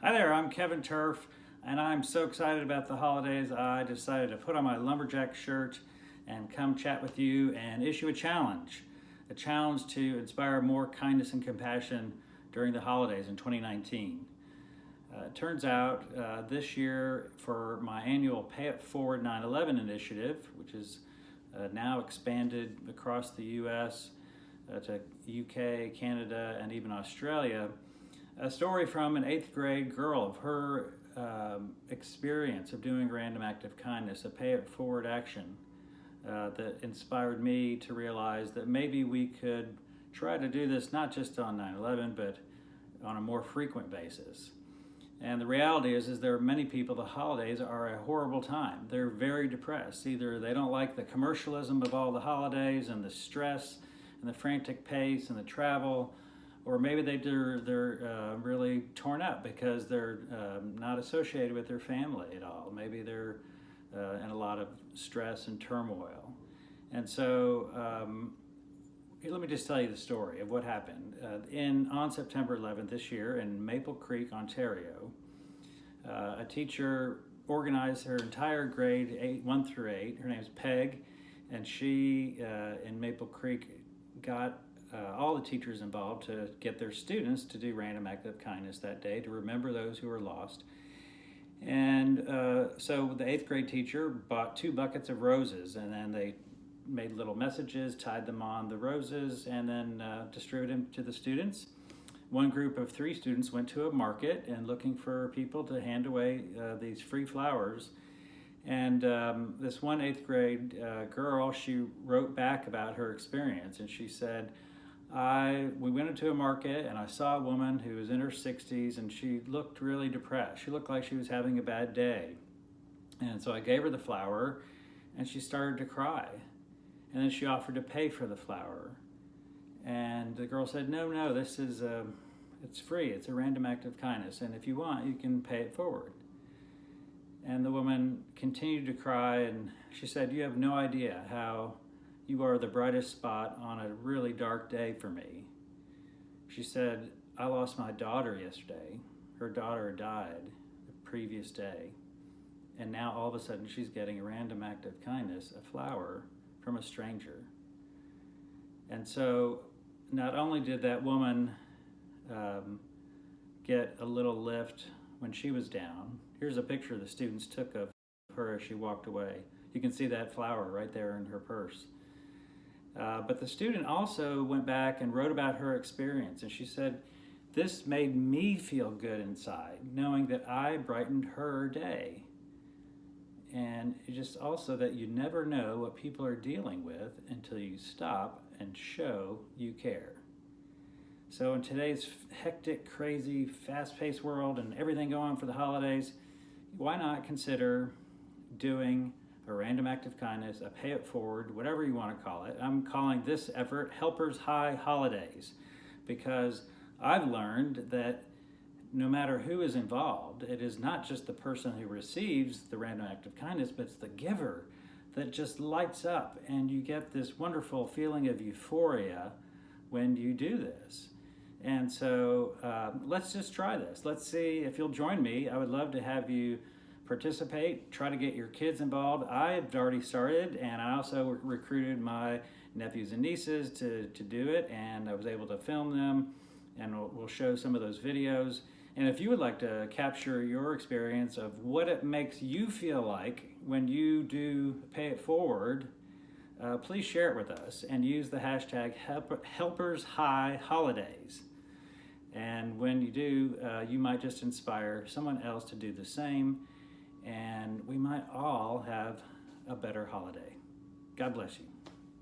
Hi there, I'm Kevin Tuerff, and I'm so excited about the holidays. I decided to put on my lumberjack shirt and come chat with you and issue a challenge to inspire more kindness and compassion during the holidays in 2019. It turns out this year for my annual Pay It Forward 9/11 initiative, which is now expanded across the U.S. To UK, Canada, and even Australia, a story from an 8th grade girl of her experience of doing a random act of kindness, a pay it forward action that inspired me to realize that maybe we could try to do this not just on 9/11 but on a more frequent basis. And the reality is there are many people, the holidays are a horrible time. They're very depressed. Either they don't like the commercialism of all the holidays and the stress and the frantic pace and the travel, or maybe they're really torn up because they're not associated with their family at all. Maybe they're in a lot of stress and turmoil. And so let me just tell you the story of what happened. On September 11th this year in Maple Creek, Ontario, a teacher organized her entire grade 1 through 8. Her name is Peg, and she in Maple Creek got all the teachers involved to get their students to do random act of kindness that day to remember those who were lost. And so the 8th grade teacher bought 2 buckets of roses, and then they made little messages, tied them on the roses, and then distributed them to the students. One group of 3 students went to a market and looking for people to hand away these free flowers. And this one 8th grade girl, she wrote back about her experience, and she said, we went into a market and I saw a woman who was in her 60s and she looked really depressed. She looked like she was having a bad day. And so I gave her the flower and she started to cry. And then she offered to pay for the flower. And the girl said, no, this is, it's free. It's a random act of kindness. And if you want, you can pay it forward. And the woman continued to cry, and she said, you have no idea how you are the brightest spot on a really dark day for me. She said, I lost my daughter yesterday. Her daughter died the previous day. And now all of a sudden she's getting a random act of kindness, a flower from a stranger. And so not only did that woman get a little lift when she was down. Here's a picture the students took of her as she walked away. You can see that flower right there in her purse. But the student also went back and wrote about her experience, and she said, this made me feel good inside, knowing that I brightened her day. And it's just also that you never know what people are dealing with until you stop and show you care. So in today's hectic, crazy, fast-paced world and everything going on for the holidays, why not consider doing a random act of kindness, a pay it forward, whatever you want to call it. I'm calling this effort Helpers High Holidays, because I've learned that no matter who is involved, it is not just the person who receives the random act of kindness, but it's the giver that just lights up, and you get this wonderful feeling of euphoria when you do this. And so let's just try this. Let's see if you'll join me. I would love to have you participate, try to get your kids involved. I had already started, and I also recruited my nephews and nieces to do it, and I was able to film them, and we'll show some of those videos. And if you would like to capture your experience of what it makes you feel like when you do pay it forward, please share it with us and use the hashtag HelpersHighHolidays. And when you do, you might just inspire someone else to do the same, and we might all have a better holiday. God bless you.